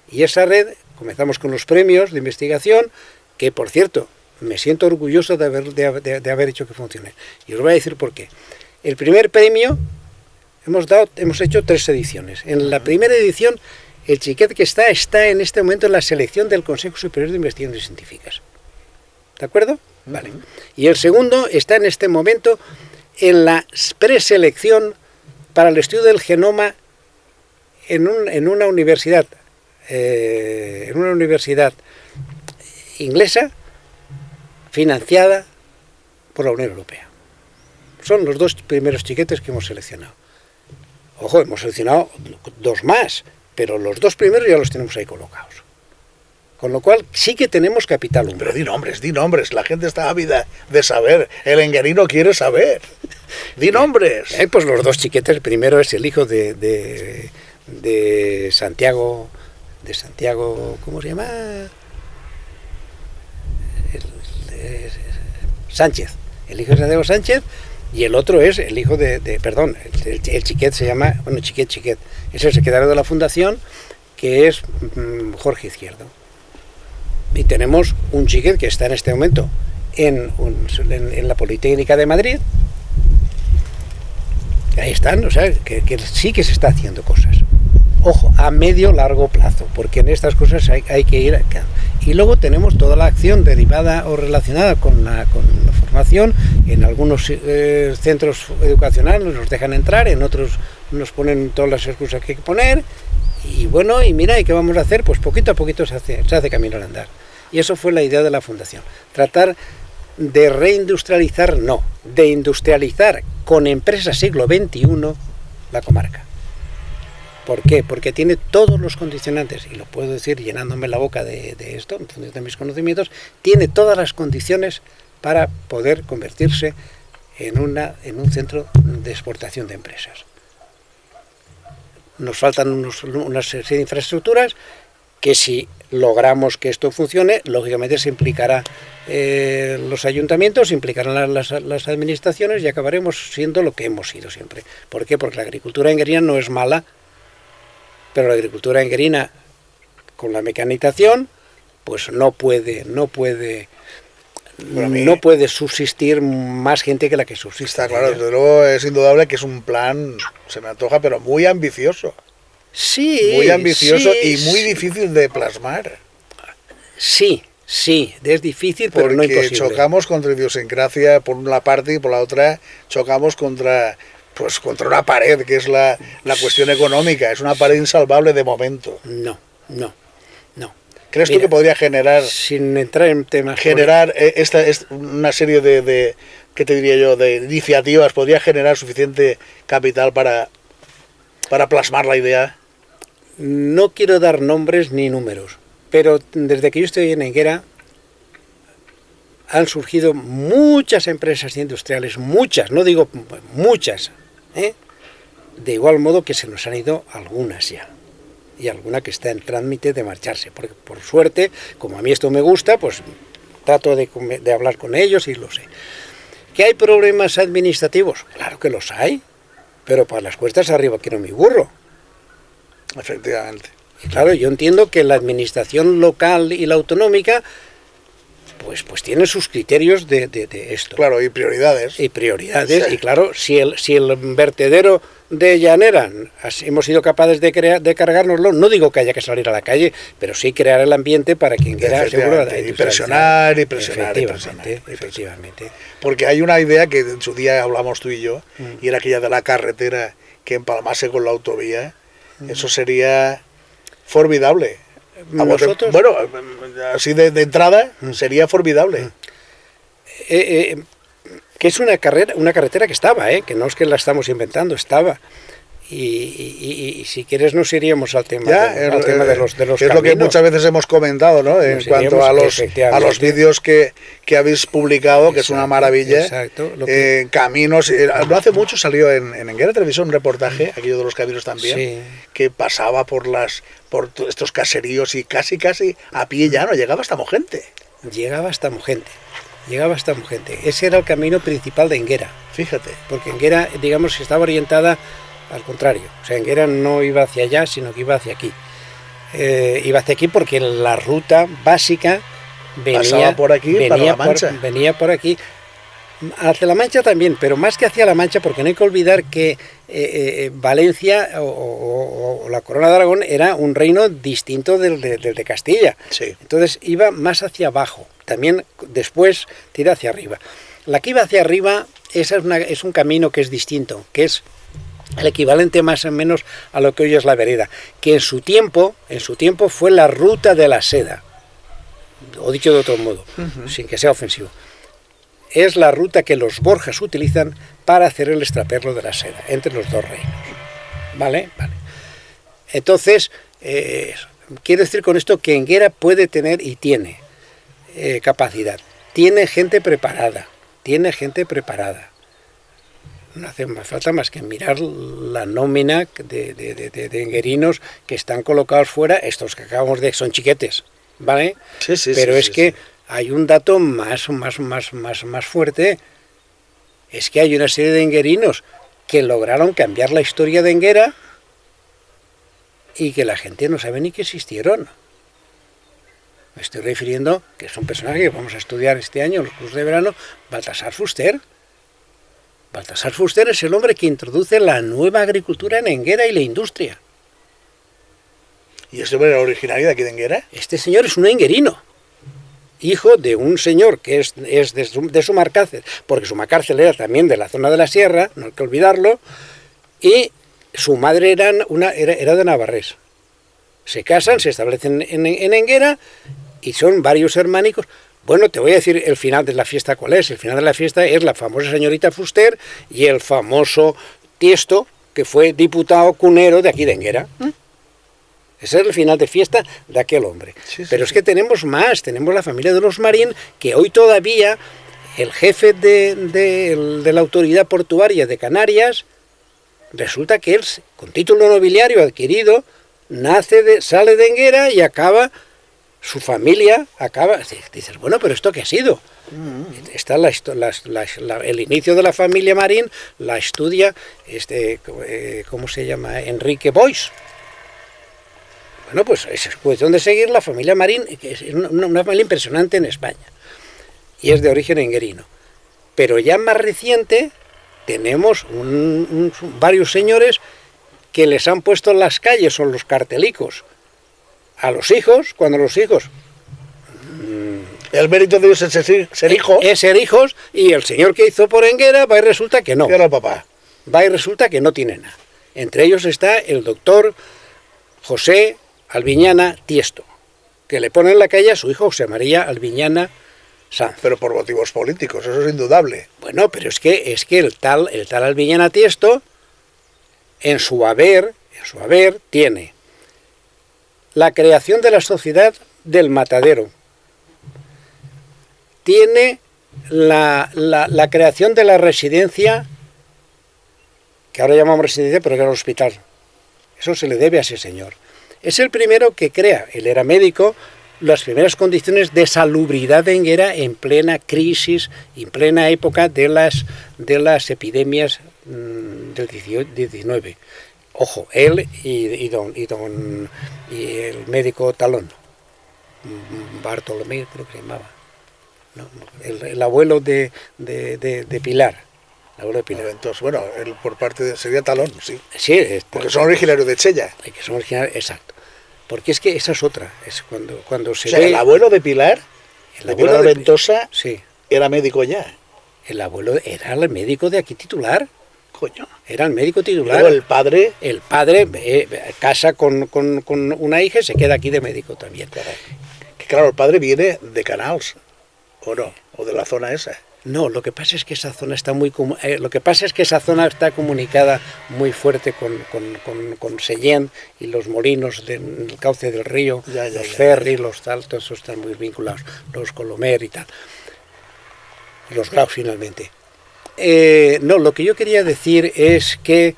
Y esa red, comenzamos con los premios de investigación, que por cierto, me siento orgulloso de haber hecho que funcione. Y os voy a decir por qué. El primer premio, hemos hecho 3 ediciones. En la primera edición, el chiquet que está en este momento en la selección del Consejo Superior de Investigaciones Científicas. ¿De acuerdo? Vale. Y el segundo está en este momento en la preselección para el estudio del genoma en una universidad inglesa financiada por la Unión Europea. Son los 2 primeros chiquetes que hemos seleccionado. Ojo, hemos seleccionado 2 más, pero los 2 primeros ya los tenemos ahí colocados. Con lo cual sí que tenemos capital humano. Pero di nombres, la gente está ávida de saber, el enguerino quiere saber. Di nombres. Pues los 2 chiquetes, el primero es el hijo de Santiago, ¿cómo se llama? Sánchez. El hijo de Santiago Sánchez y el otro es el hijo perdón, el Chiquet se llama, bueno, Chiquet. Es el secretario de la fundación, que es Jorge Izquierdo. Y tenemos un Chiquet que está en este momento en la Politécnica de Madrid. Ahí están, o sea, que sí que se está haciendo cosas. Ojo, a medio largo plazo, porque en estas cosas hay que ir acá. Y luego tenemos toda la acción derivada o relacionada con la formación. En algunos centros educacionales nos dejan entrar, en otros nos ponen todas las excusas que hay que poner. Y bueno, y mira, ¿y qué vamos a hacer? Pues poquito a poquito se hace camino al andar. Y eso fue la idea de la fundación. Tratar de reindustrializar, no, de industrializar con empresas siglo XXI la comarca. ¿Por qué? Porque tiene todos los condicionantes, y lo puedo decir llenándome la boca de esto, en función de mis conocimientos, tiene todas las condiciones para poder convertirse en un centro de exportación de empresas. Nos faltan una serie de infraestructuras que si logramos que esto funcione, lógicamente se implicará los ayuntamientos, se implicarán las administraciones y acabaremos siendo lo que hemos sido siempre. ¿Por qué? Porque la agricultura enguerina no es mala, pero la agricultura enguerina con la mecanización pues no puede subsistir más gente que la que subsiste. Está claro, desde luego es indudable que es un plan, se me antoja, pero muy ambicioso. Sí. Muy ambicioso y muy difícil de plasmar. Sí, es difícil, pero no imposible. Porque chocamos contra idiosincrasia por una parte y por la otra chocamos contra una pared, que es la cuestión económica. Es una pared insalvable de momento. No. ¿Crees tú que podría generar, sin entrar en temas, una serie de ¿qué te diría yo?, de iniciativas, podría generar suficiente capital para plasmar la idea? No quiero dar nombres ni números, pero desde que yo estoy en Enguera han surgido muchas empresas industriales, muchas, no digo muchas, de igual modo que se nos han ido algunas ya. Y alguna que está en trámite de marcharse, porque por suerte, como a mí esto me gusta, pues trato de hablar con ellos y lo sé. ¿Que hay problemas administrativos? Claro que los hay, pero para las cuestas arriba quiero mi burro. Efectivamente. Y claro, yo entiendo que la administración local y la autonómica pues tienen sus criterios de esto. Claro, y prioridades. Sí. Y claro, si el vertedero de Llanera hemos sido capaces de cargárnoslo, no digo que haya que salir a la calle, pero sí crear el ambiente para quien quiera seguro. Y presionar. Efectivamente. Porque hay una idea que en su día hablamos tú y yo, y era aquella de la carretera que empalmase con la autovía. Eso sería formidable. Nosotros, bueno, así de entrada sería formidable. Que es una carretera que estaba, que no es que la estamos inventando, estaba. Y si quieres nos iríamos al tema, de los caminos. Es lo que muchas veces hemos comentado, ¿no? En cuanto a los vídeos que habéis publicado, que es una maravilla. Exacto. Caminos. No hace mucho salió en Enguera Televisión un reportaje, aquello de los caminos también, que pasaba por estos caseríos y casi a pie llano, llegaba hasta Mojente. Llegaba hasta Mojente. Ese era el camino principal de Enguera. Fíjate. Porque Enguera, digamos, que estaba orientada al contrario. O sea, Enguera no iba hacia allá, sino que iba hacia aquí. Iba hacia aquí porque la ruta básica pasaba por aquí para La Mancha. Venía por aquí. Hacia La Mancha también, pero más que hacia La Mancha, porque no hay que olvidar que Valencia o la Corona de Aragón era un reino distinto del de Castilla. Sí. Entonces iba más hacia abajo, también después tira hacia arriba. La que iba hacia arriba es un camino que es distinto, que es el equivalente más o menos a lo que hoy es la vereda, que en su tiempo fue la ruta de la seda, o dicho de otro modo, sin que sea ofensivo. Es la ruta que los Borjas utilizan para hacer el extraperlo de la seda entre los dos reinos. ¿Vale? Entonces, quiero decir con esto que Enguera puede tener y tiene capacidad. Tiene gente preparada. No hace más falta más que mirar la nómina de enguerinos que están colocados fuera. Estos que acabamos de son chiquetes, ¿vale? Sí, pero es que hay un dato más fuerte, es que hay una serie de enguerinos que lograron cambiar la historia de Enguera y que la gente no sabe ni que existieron. Me estoy refiriendo, que es un personaje que vamos a estudiar este año en los cursos de verano, Baltasar Fuster. Baltasar Fuster es el hombre que introduce la nueva agricultura en Enguera y la industria. ¿Y este hombre era originario de aquí de Enguera? Este señor es un enguerino, hijo de un señor que es de Sumacárcel, porque Sumacárcel era también de la zona de la sierra, no hay que olvidarlo, y su madre era de Navarrés. Se casan, se establecen en Enguera y son varios hermánicos. Bueno, te voy a decir el final de la fiesta cuál es. El final de la fiesta es la famosa señorita Fuster y el famoso Tiesto, que fue diputado cunero de aquí de Enguera. Ese es el final de fiesta de aquel hombre. Sí, pero es que tenemos más, tenemos la familia de los Marín, que hoy todavía el jefe de la autoridad portuaria de Canarias, resulta que él, con título nobiliario adquirido, sale de Enguera y acaba, su familia acaba, dices, bueno, pero ¿esto qué ha sido? Está el inicio de la familia Marín, la estudia, ¿cómo se llama? Enrique Boix. Bueno, pues es cuestión de seguir la familia Marín, que es una familia impresionante en España, y es de origen enguerino. Pero ya más reciente tenemos varios señores que les han puesto en las calles, son los cartelicos, a los hijos, cuando los hijos... El mérito de ellos es ser hijos. Es ser hijos, y el señor que hizo por Enguera va y resulta que no. Era el papá. Va y resulta que no tiene nada. Entre ellos está el doctor José Albiñana Tiesto, que le pone en la calle a su hijo José María Albiñana Sanz. Pero por motivos políticos, eso es indudable. Bueno, pero es que el tal Albiñana Tiesto, en su haber tiene la creación de la sociedad del matadero, tiene la creación de la residencia, que ahora llamamos residencia, pero que era el hospital. Eso se le debe a ese señor. Es el primero que crea, él era médico, las primeras condiciones de salubridad de Enguera en plena crisis, en plena época de las epidemias del 19. Ojo, él y el médico Talón, Bartolomé creo que se llamaba, ¿no? El abuelo de Pilar. Entonces, bueno, él por parte sería Talón, sí. Sí, porque son originarios de Chella. Que son originarios, exacto. Porque es que esa es otra. Es cuando se ve... el abuelo de Pilar, el abuelo de Ventosa, sí, era médico ya. El abuelo era el médico de aquí titular. Coño. Era el médico titular. Luego el padre casa con una hija y se queda aquí de médico también. Que claro, el padre viene de Canals, ¿o no? O de la zona esa. No, lo que pasa es que esa zona está comunicada muy fuerte con Sellén y los molinos del cauce del río, los ferries, los tal, todos esos están muy vinculados, los Colomer y tal, y los Graus finalmente. No, lo que yo quería decir es que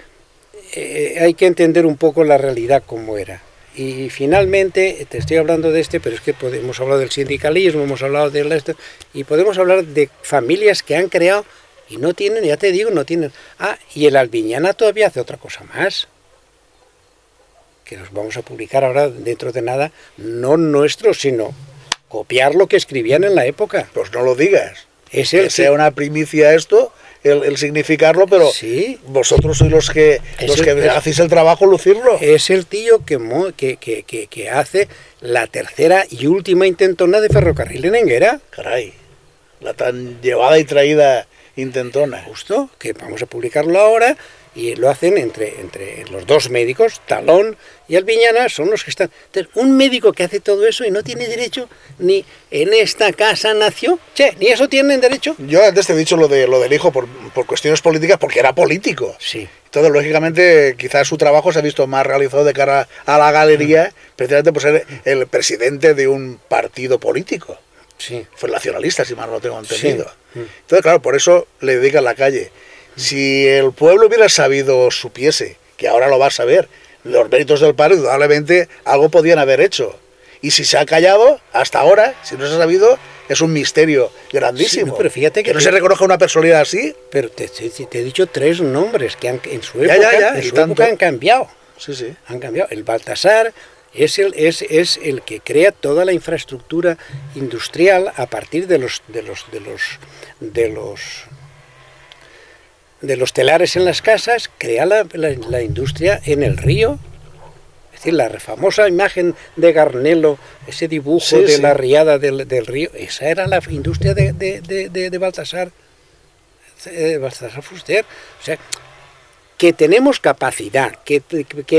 hay que entender un poco la realidad como era. Y finalmente, te estoy hablando de pero es que hemos hablado del sindicalismo, hemos hablado de esto, y podemos hablar de familias que han creado y no tienen, ya te digo, no tienen. Y el Albiñana todavía hace otra cosa más, que nos vamos a publicar ahora dentro de nada, no nuestro, sino copiar lo que escribían en la época. Pues no lo digas. Es que sea una primicia esto, el significarlo, pero sí, vosotros sois los que hacéis el trabajo, lucirlo. Es el tío que hace la tercera y última intentona de ferrocarril en Enguera. Caray, la tan llevada y traída intentona. Justo, que vamos a publicarlo ahora, y lo hacen entre los dos médicos, Talón y Albiñana, son los que están. Entonces, un médico que hace todo eso y no tiene derecho, ni en esta casa nació, ni eso tienen derecho. Yo antes te he dicho lo del hijo por cuestiones políticas, porque era político. Sí. Entonces, lógicamente, quizás su trabajo se ha visto más realizado de cara a la galería, precisamente por ser el presidente de un partido político. Sí. Fue nacionalista, si mal no lo tengo entendido. Sí. Entonces, claro, por eso le dedican la calle. Si el pueblo hubiera supiese, que ahora lo va a saber, los méritos del padre, indudablemente algo podían haber hecho. Y si se ha callado, hasta ahora, si no se ha sabido, es un misterio grandísimo. Sí, pero fíjate que no se reconozca una personalidad así. Pero te he dicho 3 nombres que en su época han cambiado. Sí, sí. Han cambiado. El Baltasar es el que crea toda la infraestructura industrial a partir de los telares en las casas, crea la industria en el río. Es decir, la famosa imagen de Garnelo, ese dibujo de la riada del río, esa era la industria de Baltasar Fuster. O sea, que tenemos capacidad, que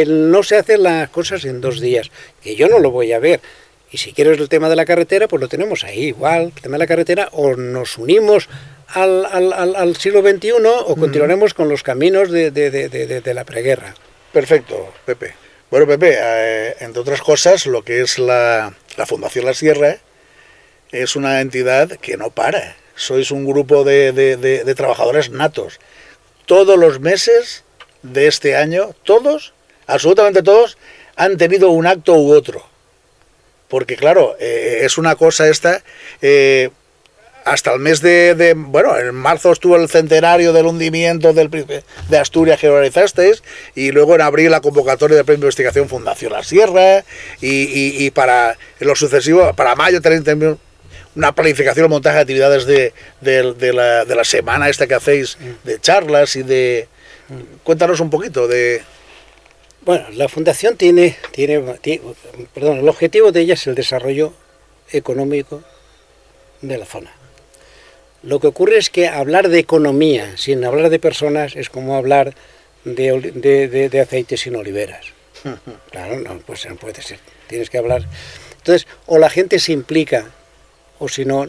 no se hacen las cosas en 2 días, que yo no lo voy a ver. Y si quieres el tema de la carretera, pues lo tenemos ahí igual, el tema de la carretera, o nos unimos al siglo XXI o continuaremos con los caminos de la preguerra. Perfecto, Pepe. Bueno, Pepe, entre otras cosas, lo que es la Fundación La Sierra es una entidad que no para. Sois un grupo de trabajadores natos. Todos los meses de este año, todos, absolutamente todos, han tenido un acto u otro. Porque claro, es una cosa esta... hasta el mes bueno, en marzo estuvo el centenario del hundimiento de Asturias que organizasteis, y luego en abril la convocatoria de premio de investigación Fundación La Sierra, y para lo sucesivo, para mayo tenéis también una planificación o montaje de actividades de la semana esta que hacéis, de charlas y de... Cuéntanos un poquito de... Bueno, la Fundación tiene el objetivo de ella es el desarrollo económico de la zona. Lo que ocurre es que hablar de economía sin hablar de personas es como hablar de aceite sin oliveras. Claro, no, pues no puede ser. Tienes que hablar. Entonces, o la gente se implica, o si no,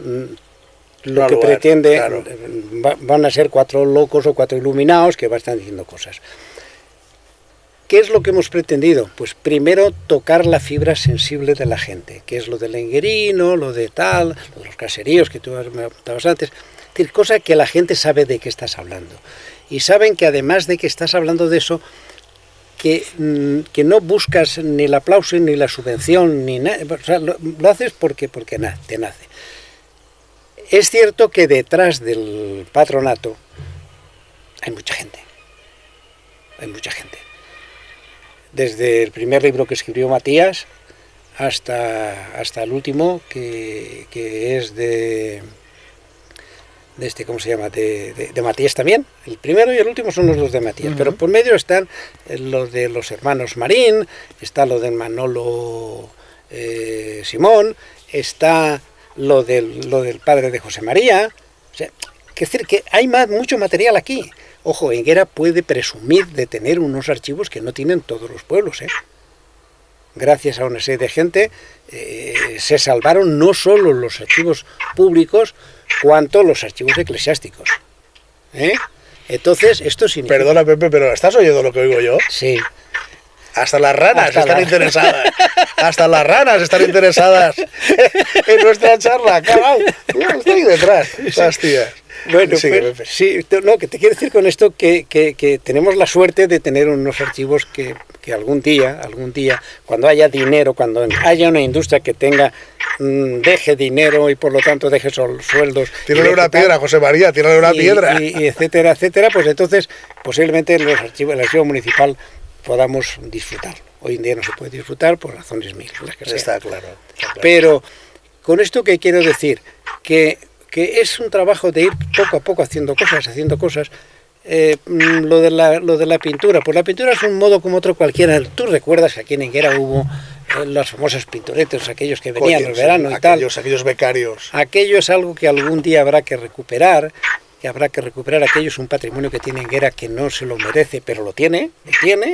lo que pretende, claro, van a ser 4 locos o 4 iluminados que van a estar diciendo cosas. ¿Qué es lo que hemos pretendido? Pues primero tocar la fibra sensible de la gente, que es lo del enguerino, lo de tal, lo de los caseríos que tú me contabas antes, es decir, cosa que la gente sabe de qué estás hablando. Y saben que además de que estás hablando de eso, que no buscas ni el aplauso ni la subvención, ni nada, o sea, lo haces porque te nace. Es cierto que detrás del patronato hay mucha gente. Hay mucha gente. Desde el primer libro que escribió Matías hasta el último, que es de este, ¿cómo se llama? De Matías también. El primero y el último son los 2 de Matías, pero por medio están los de los hermanos Marín, está lo del Manolo Simón, está lo del padre de José María. O sea, es decir, que hay mucho material aquí. Ojo, Enguera puede presumir de tener unos archivos que no tienen todos los pueblos. Gracias a una serie de gente se salvaron no solo los archivos públicos, cuanto los archivos eclesiásticos. Entonces, esto significa... Perdona, Pepe, pero ¿estás oyendo lo que oigo yo? Sí. Hasta las ranas están interesadas. Hasta las ranas están interesadas en nuestra charla. Caray, está ahí detrás. Hostias. Bueno, sí, no, que te quiero decir con esto que tenemos la suerte de tener unos archivos que algún día, cuando haya dinero, cuando haya una industria que deje dinero y por lo tanto deje sueldos... Tírale una piedra, José María, tírale una piedra. Y etcétera, pues entonces posiblemente el archivo municipal podamos disfrutarlo. Hoy en día no se puede disfrutar por razones mil, las que sean. Está claro. Pero con esto que quiero decir, que es un trabajo de ir poco a poco haciendo cosas. Lo de la pintura, pues la pintura es un modo como otro cualquiera. Tú recuerdas que aquí en Enguera hubo las famosas pintoretes, aquellos que venían en el verano y tal. Aquellos becarios. Aquello es algo que algún día habrá que recuperar. Aquello es un patrimonio que tiene Enguera que no se lo merece, pero lo tiene.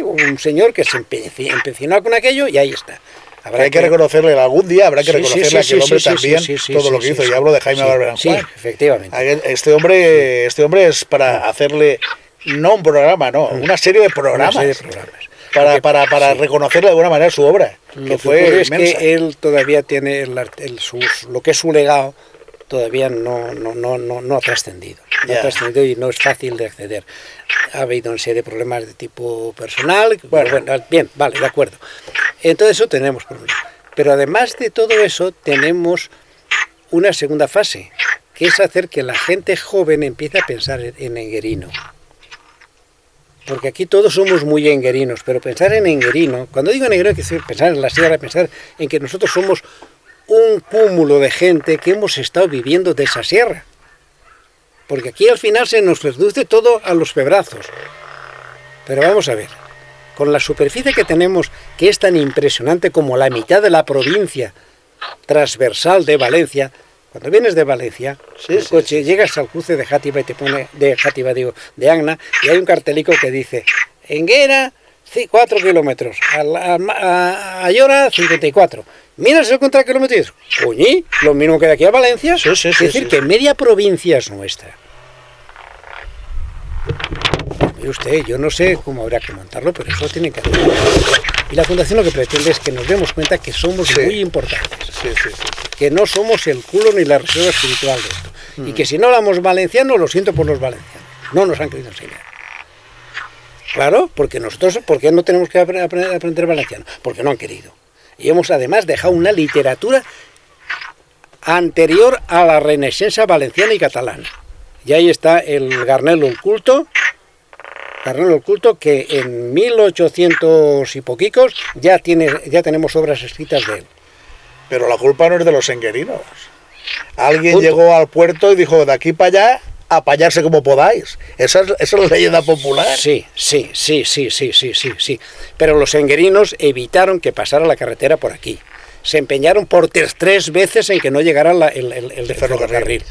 Un señor que se empecinó con aquello y ahí está. Hay que reconocerle, algún día habrá que reconocerle a aquel hombre también todo lo que hizo. Y hablo de Jaime Barberán Juan. Sí, efectivamente. Este hombre es para hacerle, no un programa, no, una serie de programas. Para reconocerle de alguna manera su obra, que fue inmensa. Es que él todavía tiene lo que es su legado, todavía no ha trascendido. No ha trascendido y no es fácil de acceder. Ha habido una serie de problemas de tipo personal. Bueno, bien, vale, de acuerdo. Entonces eso tenemos problemas. Pero además de todo eso tenemos una segunda fase, que es hacer que la gente joven empiece a pensar en enguerino. Porque aquí todos somos muy enguerinos, pero pensar en enguerino, cuando digo enguerino, hay que pensar en la sierra, pensar en que nosotros somos un cúmulo de gente que hemos estado viviendo de esa sierra. Porque aquí al final se nos reduce todo a los pebrazos. Pero vamos a ver, con la superficie que tenemos, que es tan impresionante como la mitad de la provincia transversal de Valencia, cuando vienes de Valencia, el coche, llegas al cruce de Játiva y te pone, de Agna, y hay un cartelico que dice, Enguera, 4 kilómetros, a Ayora, 54. Miras el contrakilómetro y dices, coñi, lo mismo que de aquí a Valencia. Es decir, que media provincia es nuestra. Mire usted, yo no sé cómo habrá que montarlo, pero eso tiene que hacer. Y la Fundación lo que pretende es que nos demos cuenta que somos muy importantes. Que no somos el culo ni la reserva espiritual de esto. Y que si no hablamos valenciano, lo siento por los valencianos. No nos han querido enseñar. Claro, porque nosotros, ¿por qué no tenemos que aprender valenciano? Porque no han querido. Y hemos además dejado una literatura anterior a la Renaixença valenciana y catalana. Y ahí está el Garnelo Oculto, que en 1800 y poquicos ya tenemos obras escritas de él. Pero la culpa no es de los enguerinos. Alguien llegó al puerto y dijo, de aquí para allá, apallarse como podáis. Esa es la leyenda popular. Sí. Pero los enguerinos evitaron que pasara la carretera por aquí. Se empeñaron por 3 veces en que no llegara el ferrocarril.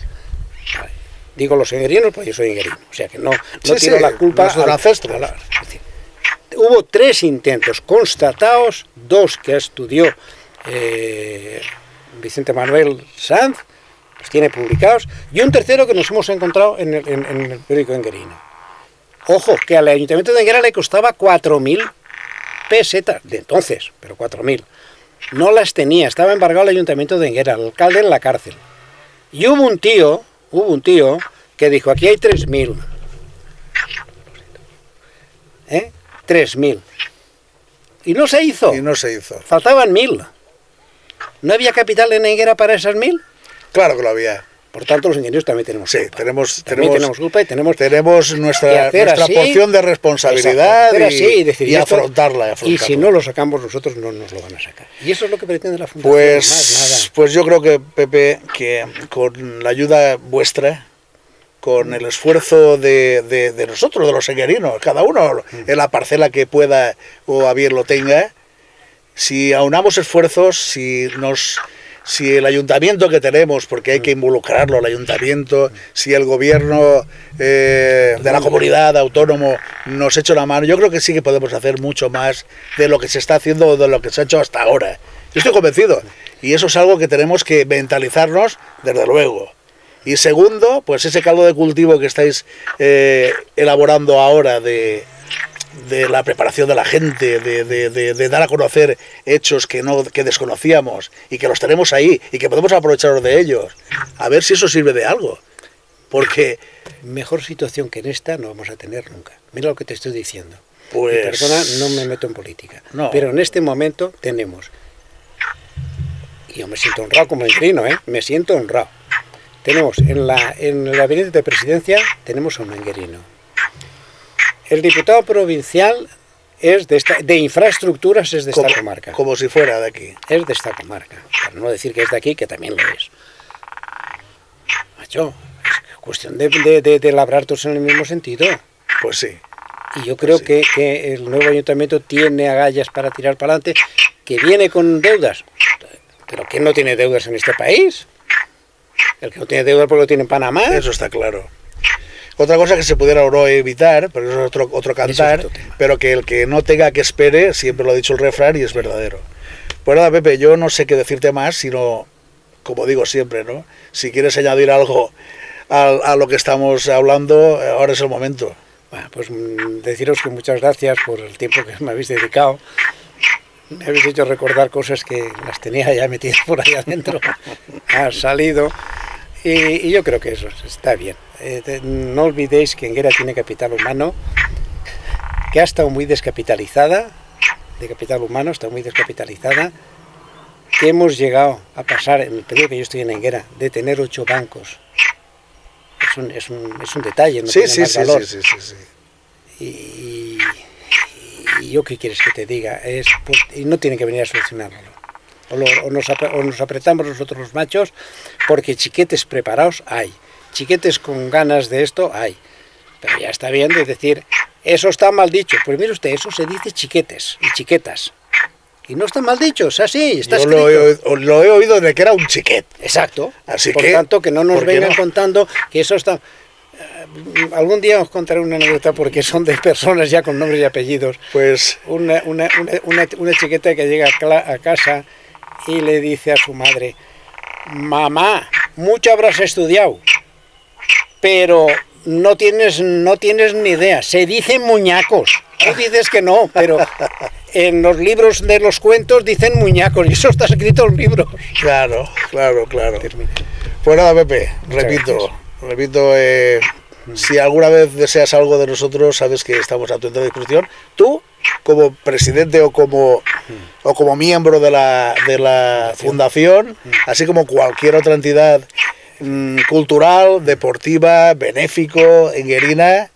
Vale. Digo los enguerinos porque yo soy enguerino. O sea que no tiro la culpa a los ancestros. Hubo 3 intentos constatados, 2 que estudió Vicente Manuel Sanz, los tiene publicados, y un tercero que nos hemos encontrado en el periódico enguerino. Ojo, que al Ayuntamiento de Enguera le costaba 4.000 pesetas, de entonces, pero 4.000. No las tenía, estaba embargado el Ayuntamiento de Enguera, el alcalde en la cárcel. Y hubo un tío que dijo, aquí hay 3.000. 3.000. Y no se hizo. Faltaban 1.000. ¿No había capital en Enguera para esas 1.000? Claro que lo había. Por tanto, los ingenieros también tenemos culpa. Tenemos culpa y tenemos nuestra porción de responsabilidad y afrontarla. Y si no lo sacamos nosotros, no nos lo van a sacar. Y eso es lo que pretende la Fundación. Pues yo creo que, Pepe, que con la ayuda vuestra, con el esfuerzo de nosotros, de los enguerinos, cada uno en la parcela que pueda o a bien lo tenga, si aunamos esfuerzos, si el ayuntamiento que tenemos, porque hay que involucrarlo, el ayuntamiento, si el gobierno de la comunidad autónomo nos echa una mano, yo creo que sí que podemos hacer mucho más de lo que se está haciendo o de lo que se ha hecho hasta ahora. Yo estoy convencido. Y eso es algo que tenemos que mentalizarnos, desde luego. Y segundo, pues ese caldo de cultivo que estáis elaborando ahora de la preparación de la gente, de dar a conocer hechos que desconocíamos y que los tenemos ahí y que podemos aprovecharnos de ellos. A ver si eso sirve de algo. Porque mejor situación que en esta no vamos a tener nunca. Mira lo que te estoy diciendo. Pues mi persona, no me meto en política. No. Pero en este momento tenemos, y yo me siento honrado como enguerino, me siento honrado. Tenemos en el gabinete de presidencia tenemos a un enguerino. El diputado provincial es de infraestructuras, es de esta comarca. Como si fuera de aquí. Es de esta comarca. Para no decir que es de aquí, que también lo es. Macho, es cuestión de labrar todos en el mismo sentido. Pues sí. Y yo creo que el nuevo ayuntamiento tiene agallas para tirar para adelante, que viene con deudas. ¿Pero quién no tiene deudas en este país? El que no tiene deudas porque lo tiene en Panamá. Eso está claro. Otra cosa que se pudiera o no evitar, pero eso es otro cantar, pero que el que no tenga que espere, siempre lo ha dicho el refrán y es verdadero. Pues nada, Pepe, yo no sé qué decirte más, sino, como digo siempre, ¿no? Si quieres añadir algo a lo que estamos hablando, ahora es el momento. Bueno, pues deciros que muchas gracias por el tiempo que me habéis dedicado. Me habéis hecho recordar cosas que las tenía ya metidas por ahí adentro. Ha salido. Y yo creo que eso está bien. No olvidéis que Enguera tiene capital humano, que ha estado muy descapitalizada, de capital humano, está muy descapitalizada, que hemos llegado a pasar, en el periodo que yo estoy en Enguera, de tener 8 bancos. Es un detalle, no tiene más valor. Y yo qué quieres que te diga, y no tiene que venir a solucionarlo. O nos apretamos nosotros los machos, porque chiquetes preparados hay, chiquetes con ganas de esto hay, pero ya está bien de decir, eso está mal dicho. Pues mire usted, eso se dice chiquetes y chiquetas, y no está mal dicho, es así, está escrito. Lo he oído de que era un chiquet. Exacto, así por tanto que no nos vengan contando que eso está... algún día os contaré una anécdota, porque son de personas ya con nombres y apellidos. Pues una chiqueta que llega a casa y le dice a su madre: mamá, mucho habrás estudiado, pero no tienes ni idea, se dicen muñacos. Tú dices que no, pero en los libros de los cuentos dicen muñacos, y eso está escrito en libros. Claro. Termina. Pues nada, Pepe, repito, si alguna vez deseas algo de nosotros, sabes que estamos a tu entera disposición. Tú, como presidente o como miembro de la fundación, así como cualquier otra entidad cultural, deportiva, benéfico, enguerina,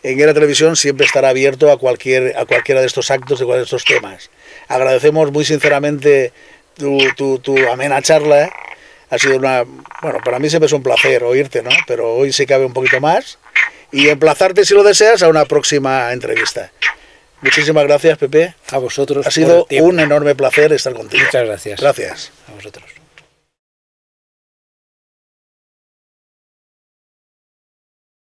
Enguera Televisión siempre estará abierto a cualquiera de estos actos, de cualquiera de estos temas. Agradecemos muy sinceramente tu amena charla. Ha sido para mí siempre es un placer oírte, ¿no? Pero hoy sí cabe un poquito más. Y emplazarte, si lo deseas, a una próxima entrevista. Muchísimas gracias, Pepe. A vosotros. Ha sido un enorme placer estar contigo. Muchas gracias. Gracias. A vosotros.